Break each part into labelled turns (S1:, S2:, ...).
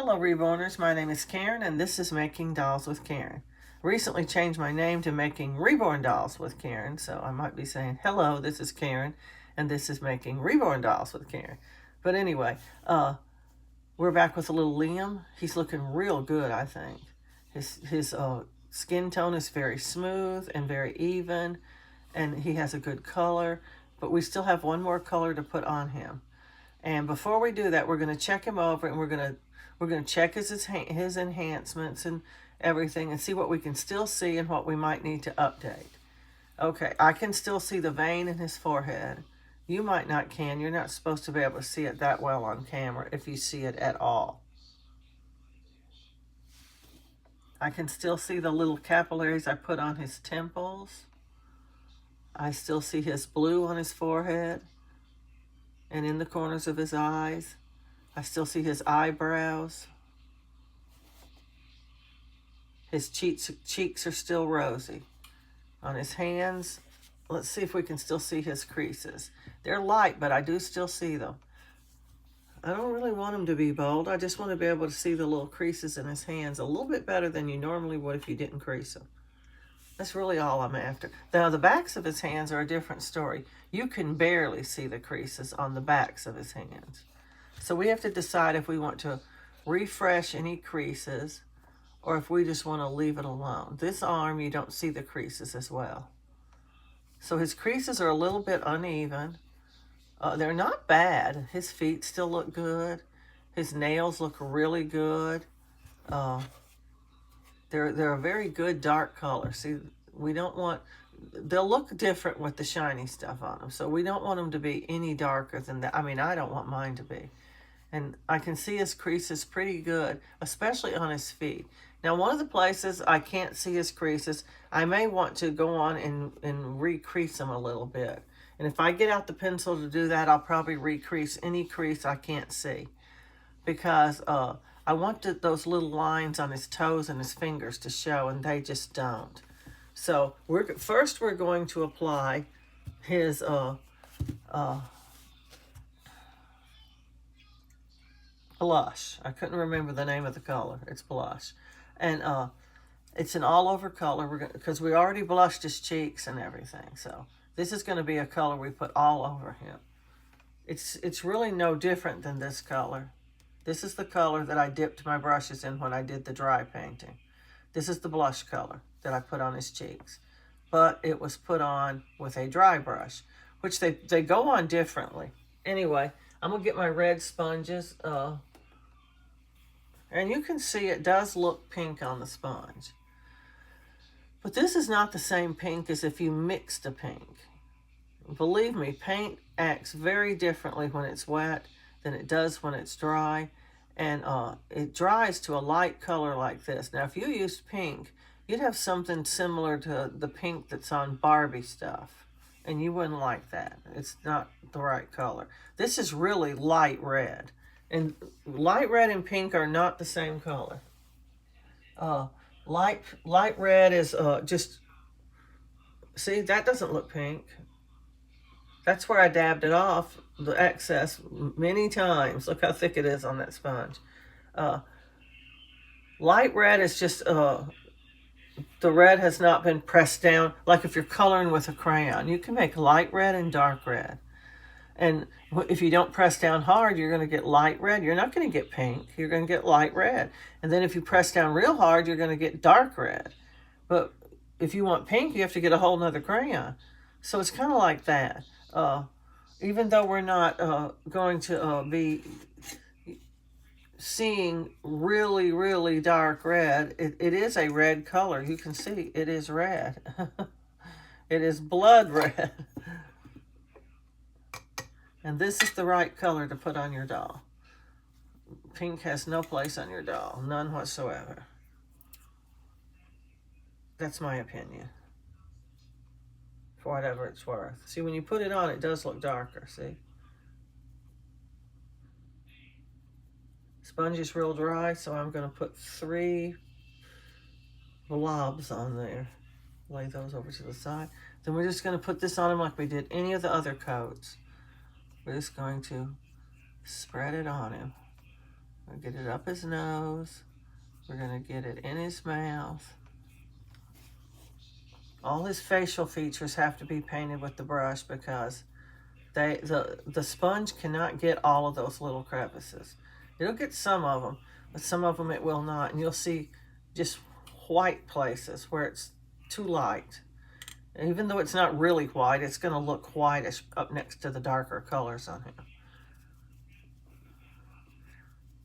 S1: Hello Reborners, my name is Karen and this is Making Dolls with Karen. Recently changed my name to Making Reborn Dolls with Karen, so I might be saying, hello, this is Karen and this is Making Reborn Dolls with Karen. But anyway, we're back with a little Liam. He's looking real good, I think. His skin tone is very smooth and very even, and he has a good color, but we still have one more color to put on him. And before we do that, we're going to check him over, and we're going to check his enhancements and everything, and see what we can still see and what we might need to update. Okay, I can still see the vein in his forehead. You might not can. You're not supposed to be able to see it that well on camera, if you see it at all. I can still see the little capillaries I put on his temples. I still see his blue on his forehead and in the corners of his eyes. I still see his eyebrows. His cheeks are still rosy. On his hands, let's see if we can still see his creases. They're light, but I do still see them. I don't really want him to be bold. I just want to be able to see the little creases in his hands a little bit better than you normally would if you didn't crease them. That's really all I'm after. Now, the backs of his hands are a different story. You can barely see the creases on the backs of his hands. So we have to decide if we want to refresh any creases or if we just want to leave it alone. This arm, you don't see the creases as well. So his creases are a little bit uneven. They're not bad. His feet still look good. His nails look really good. They're a very good dark color. See, we don't want, they'll look different with the shiny stuff on them. So we don't want them to be any darker than that. I mean, I don't want mine to be. And I can see his creases pretty good, especially on his feet. Now, one of the places I can't see his creases, I may want to go on and re-crease them a little bit. And if I get out the pencil to do that, I'll probably re-crease any crease I can't see. Because I want those little lines on his toes and his fingers to show, and they just don't. So first we're going to apply his blush. I couldn't remember the name of the color. It's blush. And it's an all-over color because we already blushed his cheeks and everything. So this is going to be a color we put all over him. It's really no different than this color. This is the color that I dipped my brushes in when I did the dry painting. This is the blush color that I put on his cheeks. But it was put on with a dry brush, which they go on differently. Anyway, I'm going to get my red sponges. And you can see it does look pink on the sponge. But this is not the same pink as if you mixed a pink. Believe me, paint acts very differently when it's wet than it does when it's dry. And it dries to a light color like this. Now, if you used pink, you'd have something similar to the pink that's on Barbie stuff. And you wouldn't like that. It's not the right color. This is really light red. And light red and pink are not the same color. Light red is just, see, that doesn't look pink. That's where I dabbed it off, the excess, many times. Look how thick it is on that sponge. Light red is just, the red has not been pressed down. Like if you're coloring with a crayon, you can make light red and dark red. And if you don't press down hard, you're going to get light red. You're not going to get pink. You're going to get light red. And then if you press down real hard, you're going to get dark red. But if you want pink, you have to get a whole nother crayon. So it's kind of like that. Even though we're not going to be seeing really, really dark red, it is a red color. You can see it is red. It is blood red. And this is the right color to put on your doll. Pink has no place on your doll, none whatsoever. That's my opinion, for whatever it's worth. See, when you put it on, it does look darker, see? Sponge is real dry, so I'm going to put 3 blobs on there. Lay those over to the side. Then we're just going to put this on him like we did any of the other coats. We're just going to spread it on him. We'll get it up his nose. We're going to get it in his mouth. All his facial features have to be painted with the brush because the sponge cannot get all of those little crevices. It'll get some of them, but some of them it will not. And you'll see just white places where it's too light. And even though it's not really white, it's going to look whitish up next to the darker colors on him.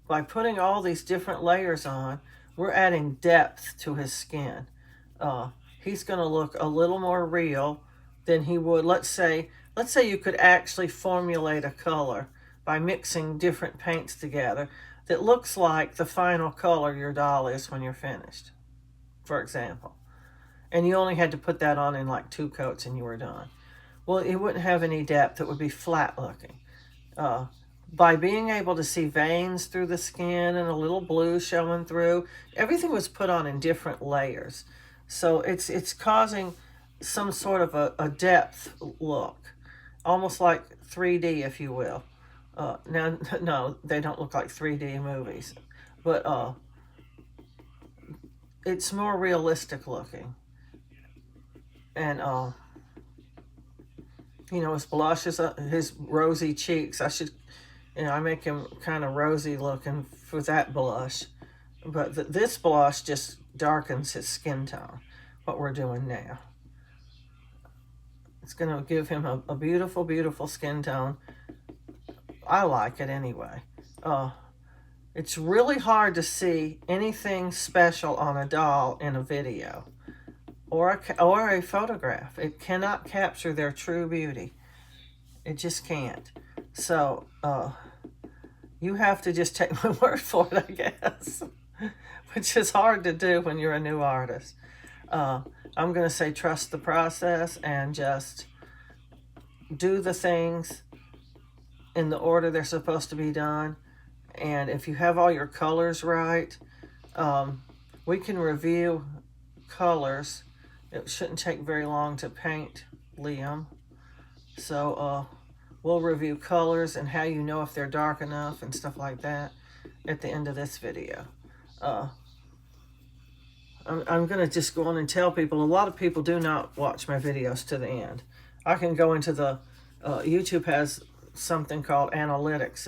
S1: By putting all these different layers on, we're adding depth to his skin. He's going to look a little more real than he would. Let's say you could actually formulate a color by mixing different paints together that looks like the final color your doll is when you're finished, for example. And you only had to put that on in like 2 coats and you were done. Well, it wouldn't have any depth. It would be flat looking. By being able to see veins through the skin and a little blue showing through, everything was put on in different layers. So it's causing some sort of a depth look, almost like 3D, if you will. Now, no, they don't look like 3D movies, but it's more realistic looking. And his blushes, his rosy cheeks. I make him kind of rosy looking for that blush, but this blush just darkens his skin tone. What we're doing now, it's going to give him a beautiful, beautiful skin tone. I like it anyway. It's really hard to see anything special on a doll in a video or a photograph. It cannot capture their true beauty. It just can't. So you have to just take my word for it, I guess, which is hard to do when you're a new artist. I'm going to say trust the process and just do the things in the order they're supposed to be done. And if you have all your colors right, we can review colors. It shouldn't take very long to paint Liam. So we'll review colors and how you know if they're dark enough and stuff like that at the end of this video. I'm going to just go on and tell people, a lot of people do not watch my videos to the end. I can go into the, YouTube has something called analytics,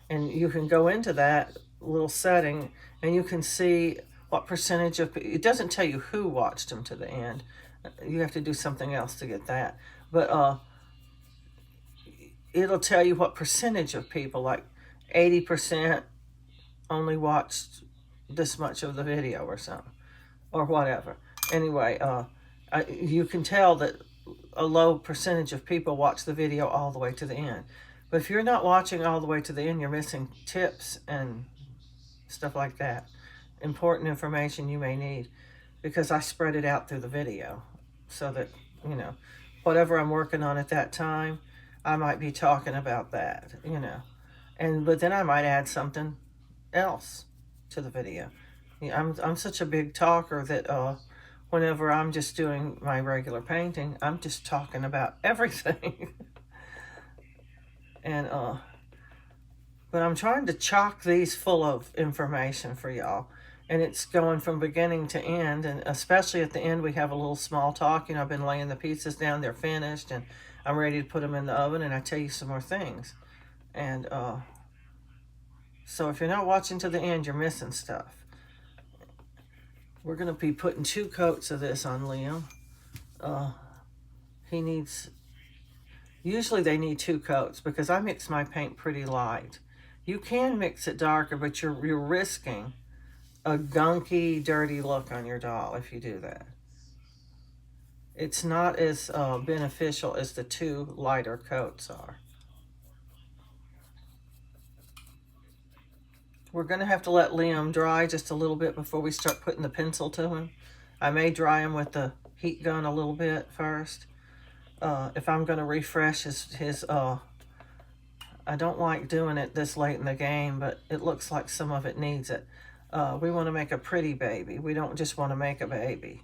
S1: and you can go into that little setting and you can see what percentage of, it doesn't tell you who watched them to the end. You have to do something else to get that. But it'll tell you what percentage of people, like 80% only watched this much of the video or something, or whatever. Anyway, you can tell that a low percentage of people watch the video all the way to the end. But if you're not watching all the way to the end, you're missing tips and stuff like that. Important information you may need, because I spread it out through the video so that, whatever I'm working on at that time, I might be talking about that, but then I might add something else to the video. I'm such a big talker that whenever I'm just doing my regular painting, I'm just talking about everything. And but I'm trying to chock these full of information for y'all, and it's going from beginning to end. And especially at the end, we have a little small talk. I've been laying the pieces down, they're finished, and I'm ready to put them in the oven, and I tell you some more things. And so if you're not watching to the end, you're missing stuff. We're going to be putting 2 coats of this on Liam. Usually they need 2 coats because I mix my paint pretty light. You can mix it darker, but you're risking a gunky, dirty look on your doll if you do that. It's not as beneficial as the 2 lighter coats are. We're going to have to let Liam dry just a little bit before we start putting the pencil to him. I may dry him with the heat gun a little bit first. If I'm going to refresh his I don't like doing it this late in the game, but it looks like some of it needs it. We want to make a pretty baby. We don't just want to make a baby.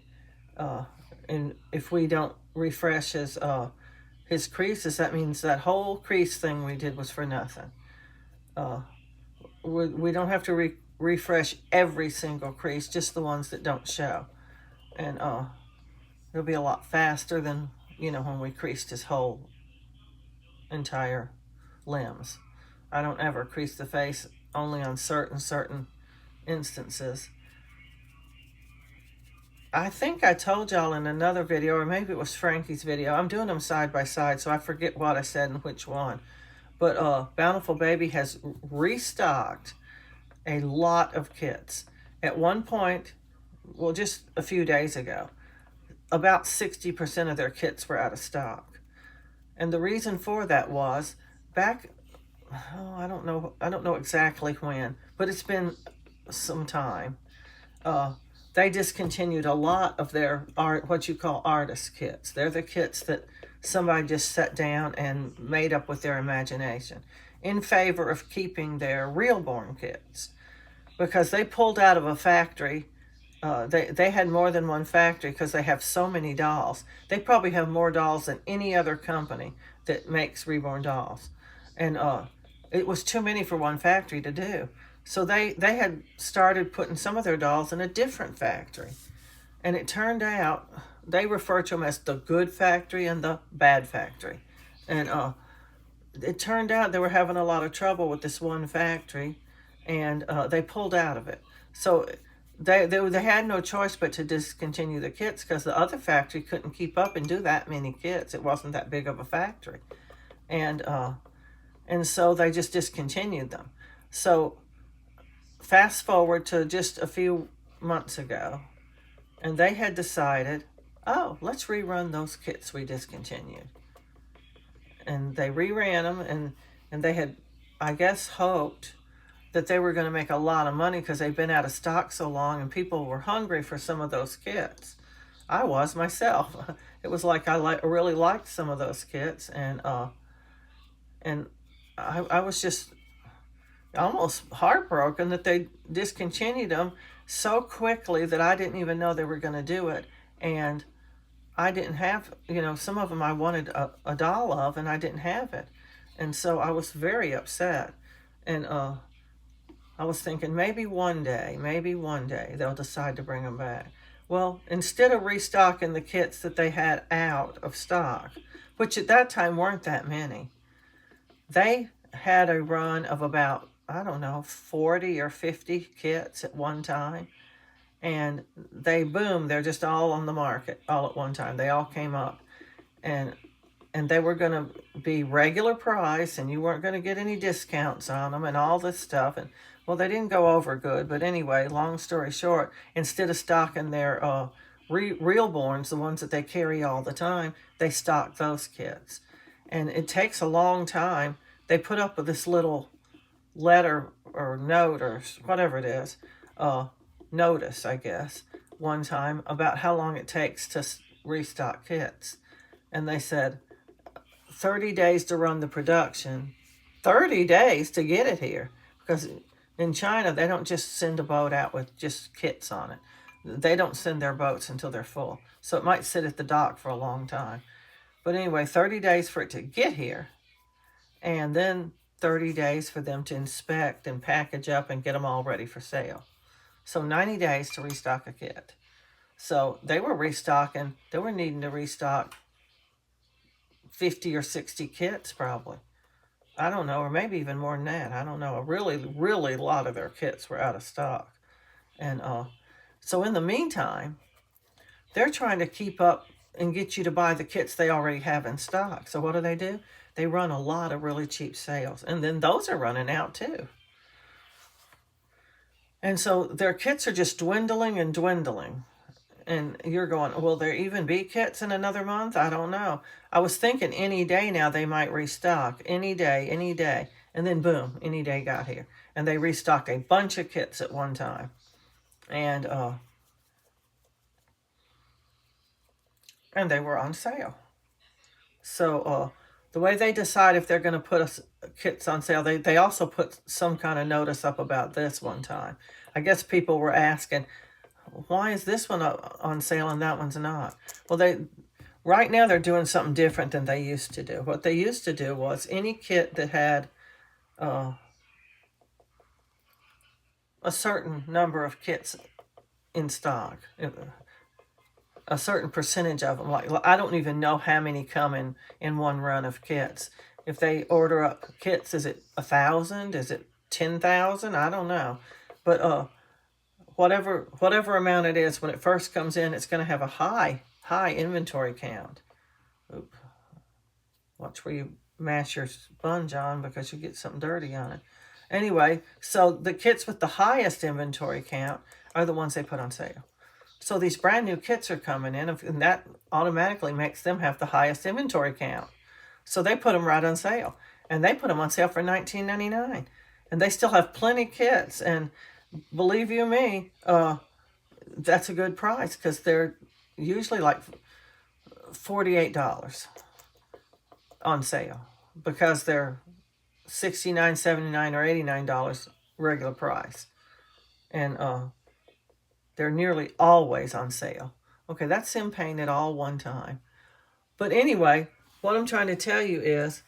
S1: And if we don't refresh his creases, that means that whole crease thing we did was for nothing. we don't have to refresh every single crease, just the ones that don't show. And it'll be a lot faster than, when we creased his whole entire limbs. I don't ever crease the face, only on certain instances. I think I told y'all in another video, or maybe it was Frankie's video. I'm doing them side by side, so I forget what I said and which one. But Bountiful Baby has restocked a lot of kits. At one point, well, just a few days ago, about 60% of their kits were out of stock. And the reason for that was back, I don't know exactly when, but it's been some time. They discontinued a lot of their what you call artist kits. They're the kits that somebody just sat down and made up with their imagination, in favor of keeping their Reborn kits, because they pulled out of a factory. They had more than one factory because they have so many dolls. They probably have more dolls than any other company that makes Reborn dolls. And it was too many for one factory to do. So they had started putting some of their dolls in a different factory. And it turned out, they refer to them as the good factory and the bad factory. And it turned out they were having a lot of trouble with this one factory, and they pulled out of it. So they had no choice but to discontinue the kits, because the other factory couldn't keep up and do that many kits. It wasn't that big of a factory. And so they just discontinued them. So fast forward to just a few months ago, and they had decided, oh, let's rerun those kits we discontinued. And they reran them, and they had, I guess, hoped that they were going to make a lot of money because they've been out of stock so long and people were hungry for some of those kits. I was myself. It was like I really liked some of those kits, and I was just almost heartbroken that they discontinued them so quickly that I didn't even know they were going to do it. And I didn't have, some of them I wanted a doll of, and I didn't have it. And so I was very upset. And I was thinking maybe one day they'll decide to bring them back. Well, instead of restocking the kits that they had out of stock, which at that time weren't that many, they had a run of about, 40 or 50 kits at one time. And they're just all on the market all at one time. They all came up. And they were going to be regular price, and you weren't going to get any discounts on them and all this stuff. And well, they didn't go over good. But anyway, long story short, instead of stocking their Reborns, the ones that they carry all the time, they stock those kits. And it takes a long time. They put up with this little letter or note or whatever it is, notice, I guess, one time about how long it takes to restock kits. And they said 30 days to run the production, 30 days to get it here. Because in China, they don't just send a boat out with just kits on it. They don't send their boats until they're full. So it might sit at the dock for a long time. But anyway, 30 days for it to get here. And then 30 days for them to inspect and package up and get them all ready for sale. So 90 days to restock a kit. So they were restocking. They were needing to restock 50 or 60 kits probably. I don't know, or maybe even more than that. I don't know. Really a lot of their kits were out of stock. And so in the meantime, they're trying to keep up and get you to buy the kits they already have in stock. So what do? They run a lot of really cheap sales. And then those are running out too. And so their kits are just dwindling and dwindling. And you're going, will there even be kits in another month? I don't know. I was thinking any day now they might restock. Any day. And then boom, any day got here. And they restocked a bunch of kits at one time. And they were on sale. So the way they decide if they're going to put kits on sale, they also put some kind of notice up about this one time. I guess people were asking, why is this one on sale and that one's not? Well, right now they're doing something different than they used to do. What they used to do was any kit that had a certain number of kits in stock, a certain percentage of them. Like, I don't even know how many come in one run of kits. If they order up kits, is it 1,000? Is it 10,000? I don't know. But whatever amount it is, when it first comes in, it's going to have a high inventory count. Oop. Watch where you mash your sponge on, because you get something dirty on it. Anyway, so the kits with the highest inventory count are the ones they put on sale. So these brand new kits are coming in, and that automatically makes them have the highest inventory count. So they put them right on sale, and they put them on sale for $19.99, and they still have plenty of kits. And believe you me, that's a good price, because they're usually like $48 on sale, because they're $69, $79, or $89 regular price. And they're nearly always on sale. Okay, that's them paying it all one time. But anyway, what I'm trying to tell you is,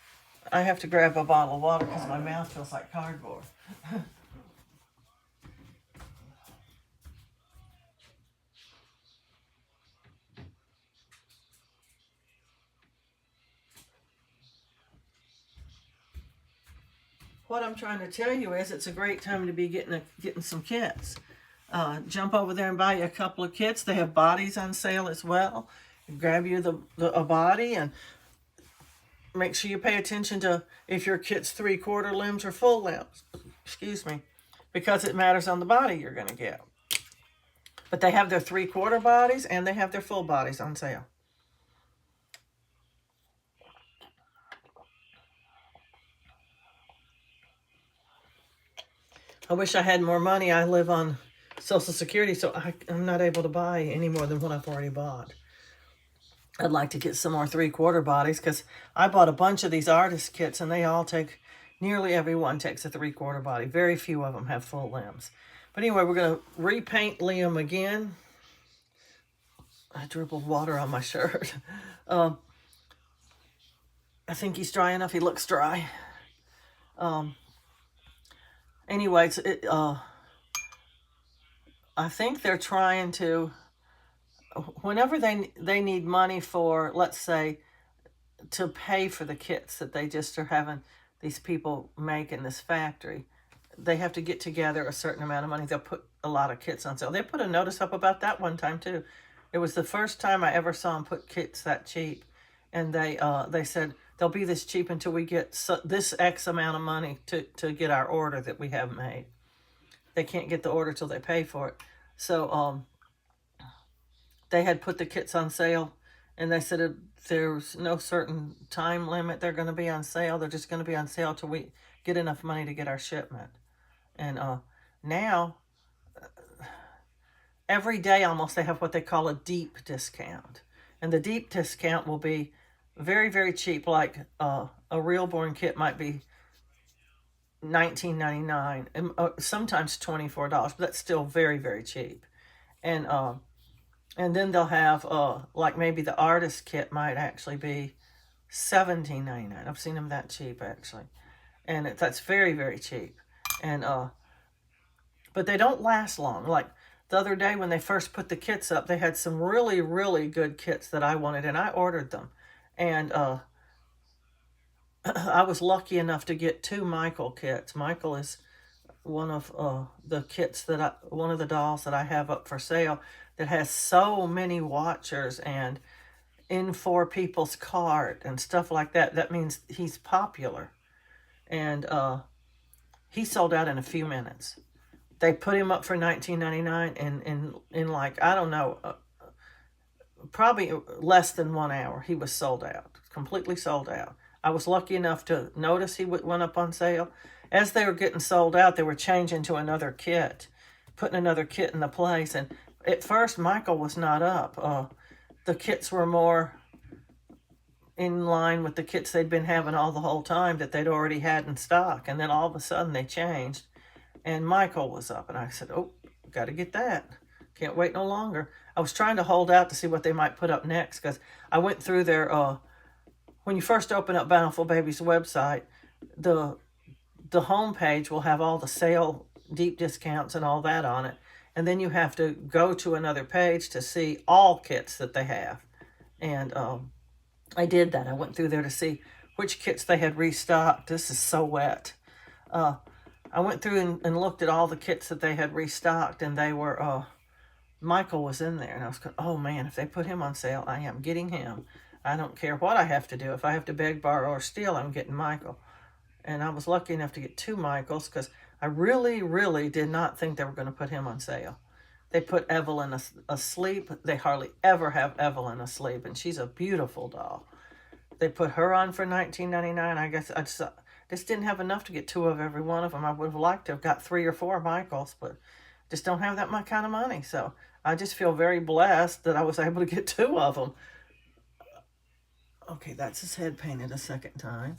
S1: I have to grab a bottle of water because my mouth feels like cardboard. What I'm trying to tell you is, it's a great time to be getting some kits. Jump over there and buy you a couple of kits. They have bodies on sale as well. Grab you a body, and make sure you pay attention to if your kit's 3/4 limbs or full limbs. Excuse me, because it matters on the body you're going to get. But they have their 3/4 bodies and they have their full bodies on sale. I wish I had more money. I live on Social Security, so I'm not able to buy any more than what I've already bought. I'd like to get some more 3/4 bodies, because I bought a bunch of these artist kits, and they all take, nearly every one takes a 3/4 body. Very few of them have full limbs. But anyway, we're going to repaint Liam again. I dribbled water on my shirt. I think he's dry enough. He looks dry. Anyways, I think they're trying to, whenever they need money for, let's say, to pay for the kits that they just are having these people make in this factory, they have to get together a certain amount of money. They'll put a lot of kits on sale. They put a notice up about that one time too. It was the first time I ever saw them put kits that cheap. And they said, they'll be this cheap until we get this X amount of money to get our order that we have made. They can't get the order till they pay for it. So they had put the kits on sale, and they said there's no certain time limit they're going to be on sale. They're just going to be on sale till we get enough money to get our shipment. And now, every day almost, they have what they call a deep discount. And the deep discount will be very, very cheap. Like a Reborn kit might be $19.99, and sometimes $24, but that's still very, very cheap. And then they'll have like maybe the artist kit might actually be $17.99. I've seen them that cheap actually, and that's very, very cheap. And but they don't last long. Like the other day when they first put the kits up, they had some really, really good kits that I wanted, and I ordered them. And I was lucky enough to get 2 Michael kits. Michael is one of the kits one of the dolls that I have up for sale that has so many watchers and in 4 people's cart and stuff like that. That means he's popular. And he sold out in a few minutes. They put him up for $19.99, and in like, I don't know, probably less than 1 hour, he was sold out, completely sold out. I was lucky enough to notice he went up on sale. As they were getting sold out, they were changing to another kit, putting another kit in the place. And at first, Michael was not up. The kits were more in line with the kits they'd been having all the whole time that they'd already had in stock. And then all of a sudden, they changed, and Michael was up. And I said, oh, got to get that. Can't wait no longer. I was trying to hold out to see what they might put up next, because I went through their, when you first open up Bountiful Babies website, the homepage will have all the sale deep discounts and all that on it. And then you have to go to another page to see all kits that they have. And I did that. I went through there to see which kits they had restocked. This is so wet. I went through and looked at all the kits that they had restocked, and they were, Michael was in there. And I was going, oh man, if they put him on sale, I am getting him. I don't care what I have to do. If I have to beg, borrow, or steal, I'm getting Michael. And I was lucky enough to get 2 Michaels because I really, really did not think they were going to put him on sale. They put Evelyn asleep. They hardly ever have Evelyn asleep, and she's a beautiful doll. They put her on for $19.99. I guess I just didn't have enough to get 2 of every one of them. I would have liked to have got 3 or 4 Michaels, but just don't have that much kind of money. So I just feel very blessed that I was able to get 2 of them. Okay, that's his head painted a second time.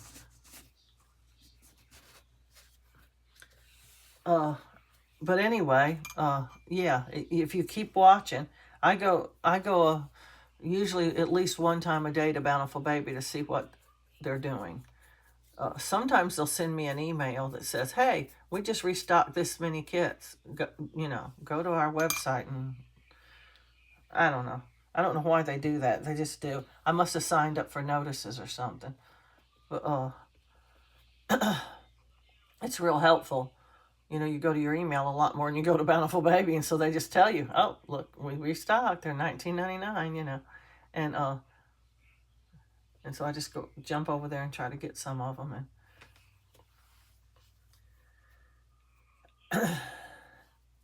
S1: But anyway, yeah, if you keep watching, I go usually at least one time a day to Bountiful Baby to see what they're doing. Sometimes they'll send me an email that says, hey, we just restocked this many kits. Go to our website. And I don't know. I don't know why they do that. They just do. I must have signed up for notices or something. But it's real helpful. You go to your email a lot more than you go to Bountiful Baby, and so they just tell you, oh, look, we restocked. They're $19.99, and so I just jump over there and try to get some of them.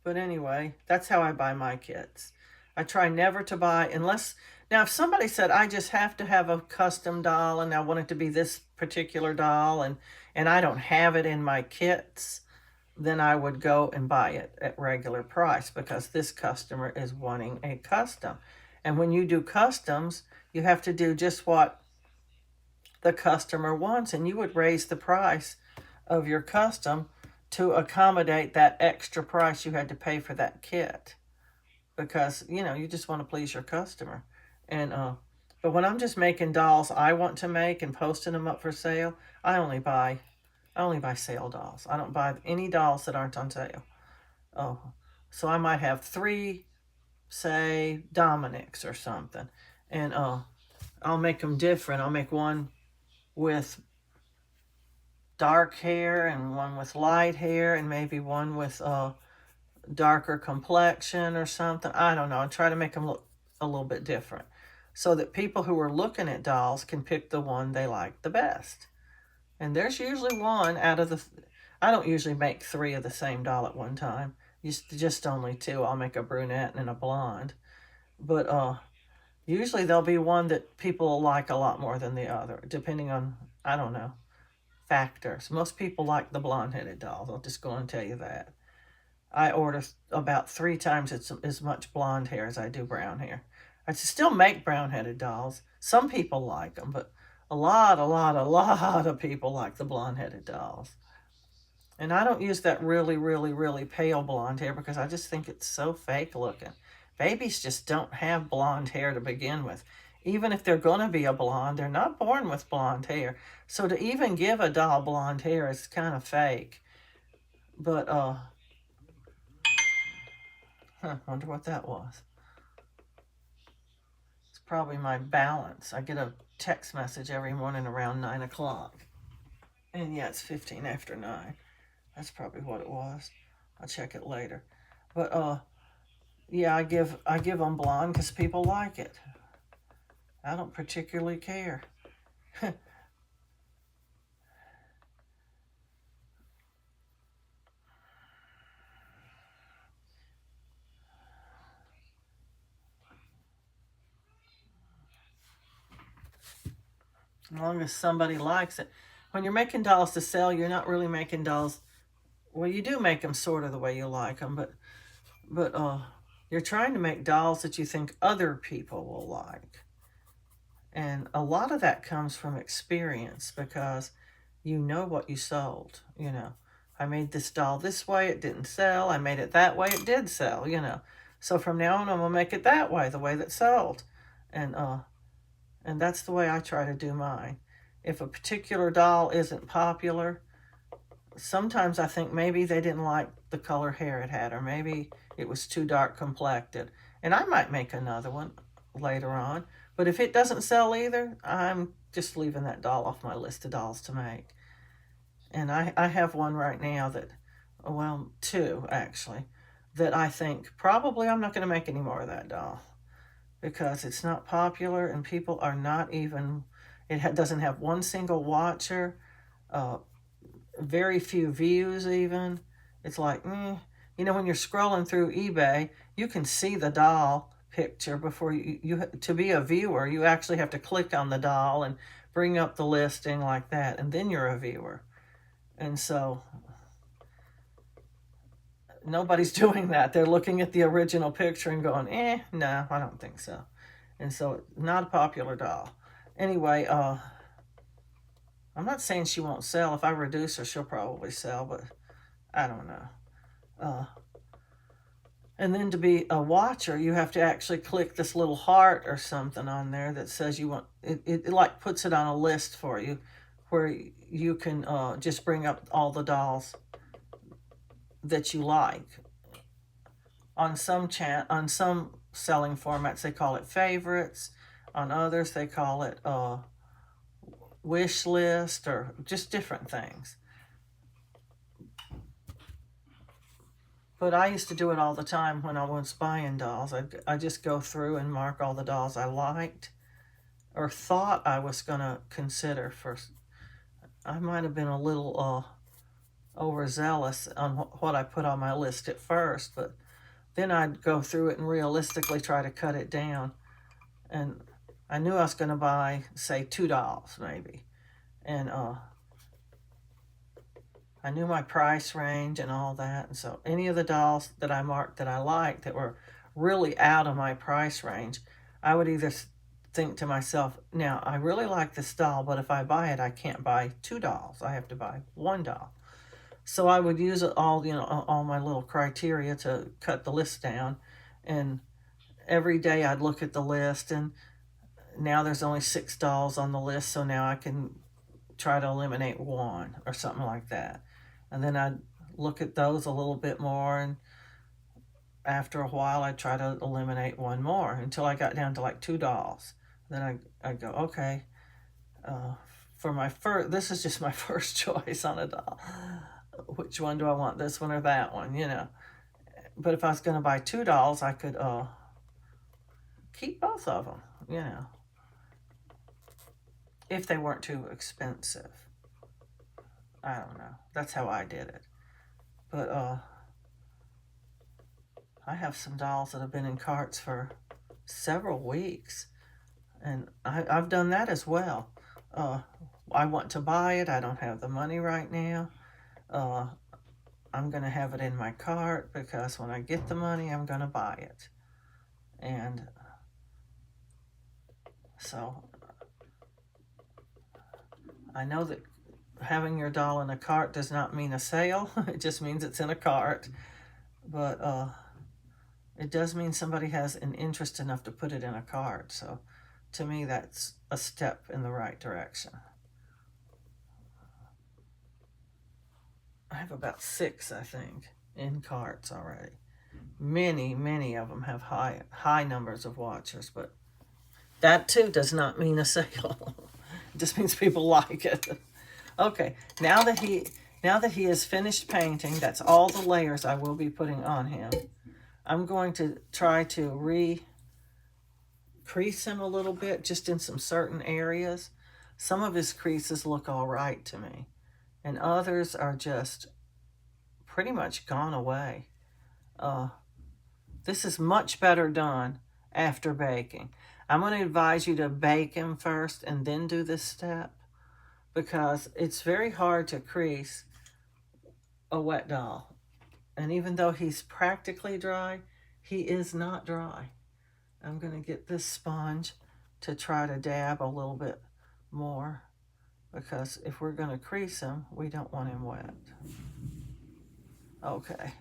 S1: But anyway, that's how I buy my kits. I try never to buy now if somebody said I just have to have a custom doll and I want it to be this particular doll and I don't have it in my kits, then I would go and buy it at regular price because this customer is wanting a custom. And when you do customs, you have to do just what the customer wants, and you would raise the price of your custom to accommodate that extra price you had to pay for that kit because, you just want to please your customer. And but when I'm just making dolls I want to make and posting them up for sale, I only buy sale dolls. I don't buy any dolls that aren't on sale. Oh, so I might have 3, say, Dominics or something. And I'll make them different. I'll make one with dark hair and one with light hair and maybe one with darker complexion or something. I don't know. I try to make them look a little bit different so that people who are looking at dolls can pick the one they like the best. And there's usually one out of I don't usually make 3 of the same doll at one time. Just only 2. I'll make a brunette and a blonde. But usually there'll be one that people will like a lot more than the other, depending on, I don't know, factors. Most people like the blonde-headed dolls. I'll just go and tell you that. I order about 3 times as much blonde hair as I do brown hair. I still make brown-headed dolls. Some people like them, but a lot of people like the blonde-headed dolls. And I don't use that really, really, really pale blonde hair because I just think it's so fake looking. Babies just don't have blonde hair to begin with. Even if they're going to be a blonde, they're not born with blonde hair. So to even give a doll blonde hair is kind of fake. But, wonder what that was. It's probably my balance. I get a text message every morning around 9 o'clock. And yeah, it's 15 after 9. That's probably what it was. I'll check it later. But, yeah, I give them blonde because people like it. I don't particularly care. As long as somebody likes it. When you're making dolls to sell, you're not really making dolls. Well, you do make them sort of the way you like them, but you're trying to make dolls that you think other people will like. And a lot of that comes from experience because you know what you sold, I made this doll this way, it didn't sell. I made it that way, it did sell, So from now on, I'm going to make it that way, the way that sold. And that's the way I try to do mine. If a particular doll isn't popular, sometimes I think maybe they didn't like the color hair it had, or maybe it was too dark complected. And I might make another one later on. But if it doesn't sell either, I'm just leaving that doll off my list of dolls to make. And I have one right now that, well, two actually, that I think probably I'm not going to make any more of that doll because it's not popular and people are not even, doesn't have one single watcher, uh, very few views even. It's like, you know, when you're scrolling through eBay, you can see the doll picture before you to be a viewer, you actually have to click on the doll and bring up the listing like that, and then you're a viewer. And so nobody's doing that. They're looking at the original picture and going, no, I don't think so. And so not a popular doll. Anyway, I'm not saying she won't sell. If I reduce her, she'll probably sell, but I don't know. And then to be a watcher, you have to actually click this little heart or something on there that says you want, it like puts it on a list for you where you can just bring up all the dolls that you like. On some selling formats, they call it favorites. On others, they call it wish list or just different things. But I used to do it all the time when I was buying dolls. I just go through and mark all the dolls I liked or thought I was going to consider first. I might have been a little overzealous on what I put on my list at first, but then I'd go through it and realistically try to cut it down. And I knew I was going to buy, say, 2 dolls maybe. And I knew my price range and all that. And so any of the dolls that I marked that I liked that were really out of my price range, I would either think to myself, now, I really like this doll, but if I buy it, I can't buy 2 dolls. I have to buy 1 doll. So I would use all my little criteria to cut the list down. And every day I'd look at the list, and now there's only 6 dolls on the list, so now I can try to eliminate 1 or something like that. And then I'd look at those a little bit more, and after a while I'd try to eliminate 1 more until I got down to like 2 dolls. Then I'd go, okay, for my first, this is just my first choice on a doll. Which one do I want, this one or that one, you know? But if I was going to buy 2 dolls, I could keep both of them, you know, if they weren't too expensive. I don't know. That's how I did it. But I have some dolls that have been in carts for several weeks, and I've done that as well. I want to buy it. I don't have the money right now. I'm going to have it in my cart because when I get the money, I'm going to buy it. And so I know that having your doll in a cart does not mean a sale. It just means it's in a cart. But it does mean somebody has an interest enough to put it in a cart. So to me, that's a step in the right direction. I have about 6, I think, in carts already. Many of them have high numbers of watchers, but that too does not mean a sale. It just means people like it. Okay, now that he has finished painting, that's all the layers I will be putting on him. I'm going to try to crease him a little bit, just in some certain areas. Some of his creases look all right to me, and others are just pretty much gone away. This is much better done after baking. I'm going to advise you to bake him first and then do this step, because it's very hard to crease a wet doll. And even though he's practically dry, he is not dry. I'm going to get this sponge to try to dab a little bit more, because if we're going to crease him, we don't want him wet. Okay,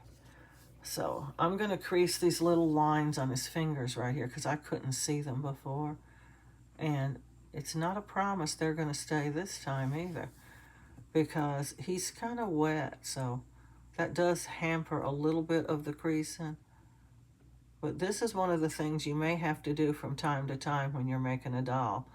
S1: so I'm going to crease these little lines on his fingers right here because I couldn't see them before. And it's not a promise they're going to stay this time either, because he's kind of wet, so That does hamper a little bit of the creasing. But this is one of the things you may have to do from time to time when you're making a doll.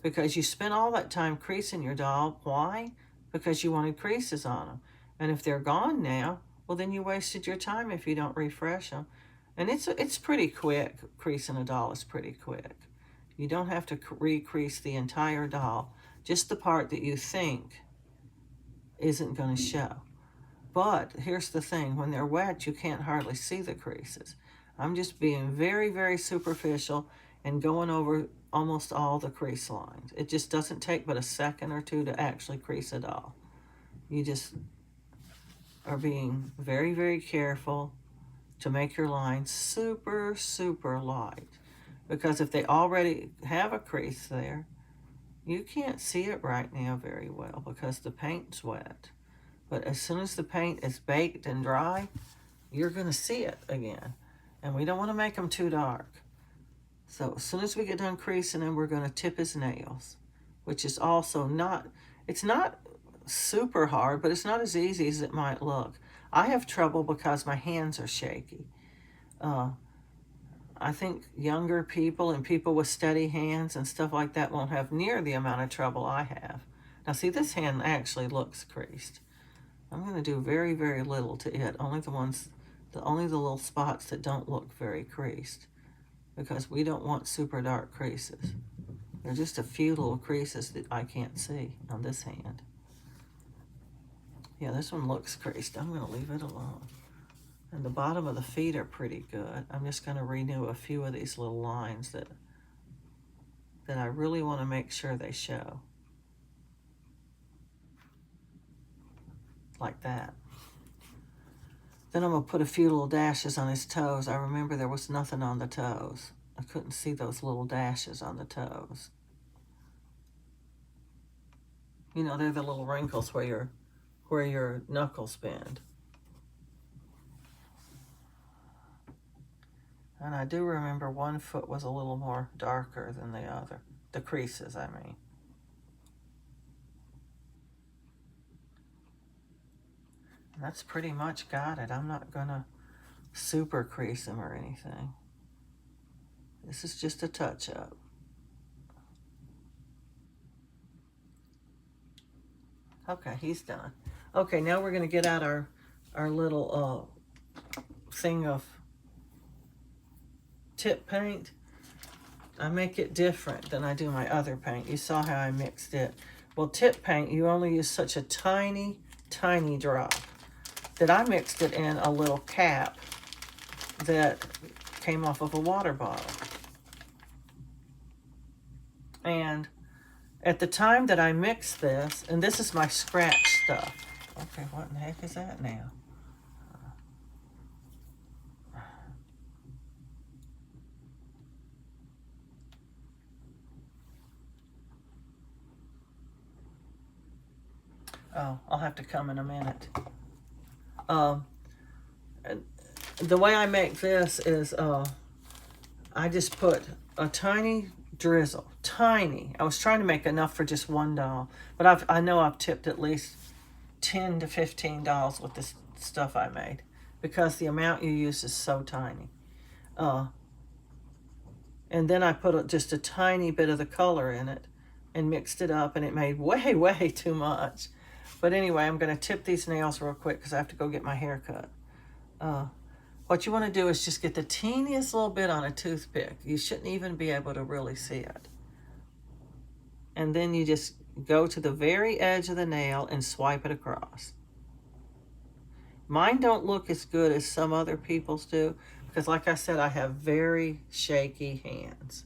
S1: Because you spent all that time creasing your doll. Why? Because you wanted creases on them. And if they're gone now, well, then you wasted your time if you don't refresh them. And it's pretty quick. Creasing a doll is pretty quick. You don't have to re-crease the entire doll, just the part that you think isn't going to show. But here's the thing, when they're wet, you can't hardly see the creases. I'm just being very, very superficial and going over almost all the crease lines. It just doesn't take but a second or two to actually crease a doll. You just are being very, very careful to make your lines super, super light. Because if they already have a crease there, you can't see it right now very well because the paint's wet. But as soon as the paint is baked and dry, you're going to see it again. And we don't want to make them too dark. So as soon as we get done creasing him, we're going to tip his nails, which is also not, it's not super hard, but it's not as easy as it might look. I have trouble because my hands are shaky. I think younger people and people with steady hands and stuff like that won't have near the amount of trouble I have. Now see, this hand actually looks creased. I'm going to do very, very little to it. Only the little spots that don't look very creased, because we don't want super dark creases. There are just a few little creases that I can't see on this hand. Yeah, this one looks creased. I'm going to leave it alone. And the bottom of the feet are pretty good. I'm just going to renew a few of these little lines that I really want to make sure they show. Like that. Then I'm going to put a few little dashes on his toes. I remember there was nothing on the toes. I couldn't see those little dashes on the toes. You know, they're the little wrinkles where your knuckles bend. And I do remember one foot was a little more darker than the other. The creases, I mean. And that's pretty much got it. I'm not going to super crease them or anything. This is just a touch-up. Okay, he's done. Okay, now we're going to get out our little thing of tip paint. I make it different than I do my other paint. You saw how I mixed it. Well, tip paint, you only use such a tiny, tiny drop that I mixed it in a little cap that came off of a water bottle. And at the time that I mixed this, and this is my scratch stuff. Okay, what in the heck is that now? Oh, I'll have to come in a minute. The way I make this is I just put a tiny drizzle, tiny. I was trying to make enough for just one doll, but I know I've tipped at least 10 to 15 dolls with this stuff I made because the amount you use is so tiny. And then I put just a tiny bit of the color in it and mixed it up, and it made way, way too much. But anyway, I'm going to tip these nails real quick because I have to go get my hair cut. What you want to do is just get the teeniest little bit on a toothpick. You shouldn't even be able to really see it. And then you just go to the very edge of the nail and swipe it across. Mine don't look as good as some other people's do because, like I said, I have very shaky hands.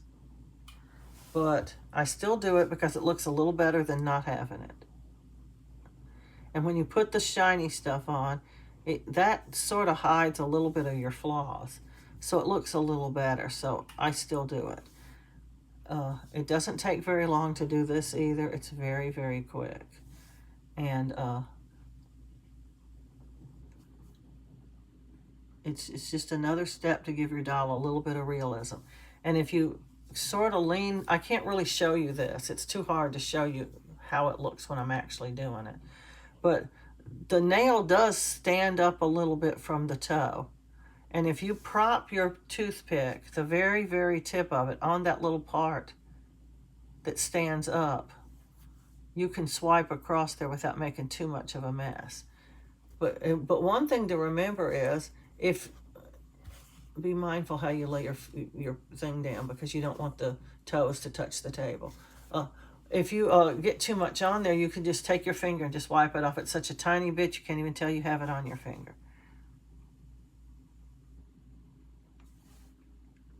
S1: But I still do it because it looks a little better than not having it. And when you put the shiny stuff on, that sort of hides a little bit of your flaws. So it looks a little better. So I still do it. It doesn't take very long to do this either. It's very, very quick. And it's just another step to give your doll a little bit of realism. And if you sort of lean, I can't really show you this. It's too hard to show you how it looks when I'm actually doing it. But the nail does stand up a little bit from the toe. And if you prop your toothpick, the very, very tip of it, on that little part that stands up, you can swipe across there without making too much of a mess. But one thing to remember is, if be mindful how you lay your thing down, because you don't want the toes to touch the table. If you get too much on there, you can just take your finger and just wipe it off. It's such a tiny bit you can't even tell you have it on your finger.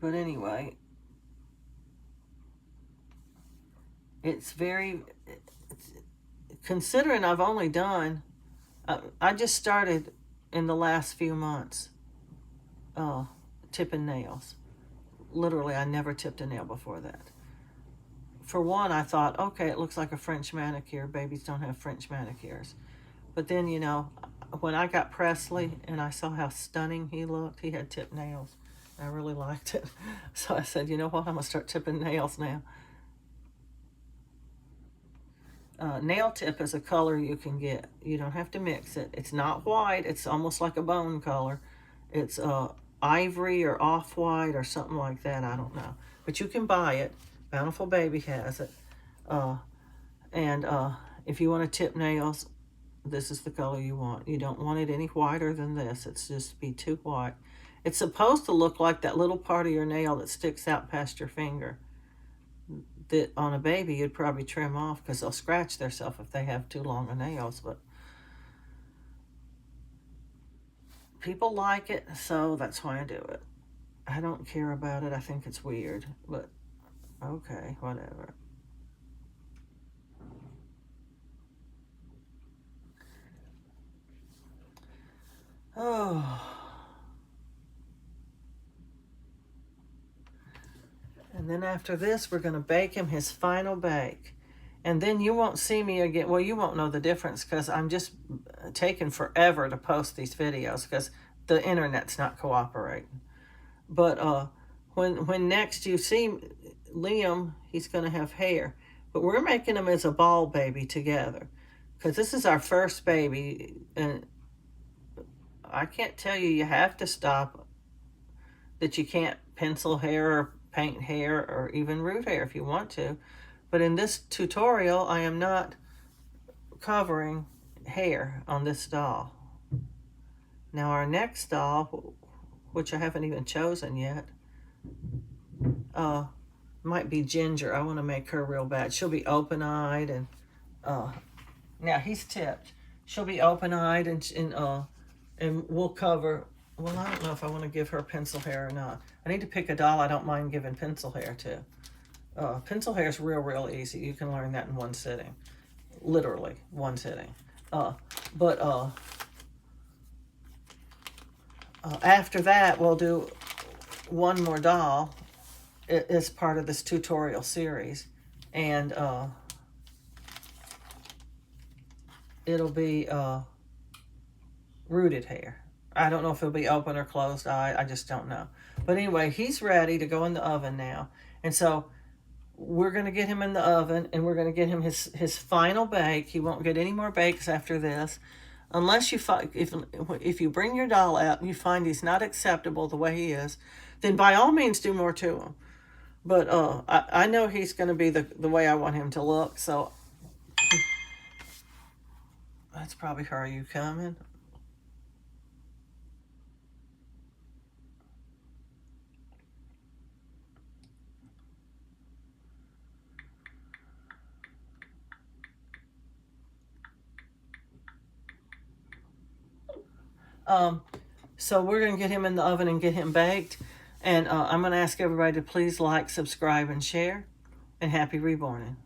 S1: But anyway, it's very, considering I've only done, I just started in the last few months tipping nails. Literally, I never tipped a nail before that. For one, I thought, okay, it looks like a French manicure. Babies don't have French manicures. But then, you know, when I got Presley and I saw how stunning he looked, he had tipped nails. I really liked it. So I said, you know what, I'm going to start tipping nails now. Nail tip is a color you can get. You don't have to mix it. It's not white. It's almost like a bone color. It's ivory or off-white or something like that. I don't know. But you can buy it. Bountiful Baby has it. And if you want to tip nails, this is the color you want. You don't want it any whiter than this. It's just be too white. It's supposed to look like that little part of your nail that sticks out past your finger. That on a baby you'd probably trim off, because they'll scratch themselves if they have too long of nails. But people like it, so that's why I do it. I don't care about it. I think it's weird, but okay, whatever. Oh. And then after this, we're going to bake him his final bake. And then you won't see me again. Well, you won't know the difference, because I'm just taking forever to post these videos because the internet's not cooperating. But when next you see Liam, he's going to have hair. But we're making him as a ball baby together, because this is our first baby. And I can't tell you, you have to stop, that you can't pencil hair or paint hair or even root hair if you want to. But in this tutorial, I am not covering hair on this doll. Now our next doll, which I haven't even chosen yet, might be Ginger. I want to make her real bad. She'll be open-eyed, and now he's tipped. She'll be open-eyed, and we'll cover. Well, I don't know if I want to give her pencil hair or not. I need to pick a doll I don't mind giving pencil hair to. Pencil hair is real easy. You can learn that in one sitting. Literally, one sitting. But after that, we'll do one more doll as part of this tutorial series. And it'll be rooted hair. I don't know if it'll be open or closed eye. I just don't know. But anyway, he's ready to go in the oven now. And so we're going to get him in the oven, and we're going to get him his final bake. He won't get any more bakes after this. Unless if you bring your doll out and you find he's not acceptable the way he is, then by all means do more to him. But I know he's going to be the way I want him to look. So that's probably her. Are you coming? So we're going to get him in the oven and get him baked. And I'm going to ask everybody to please like, subscribe, and share. And happy reborning.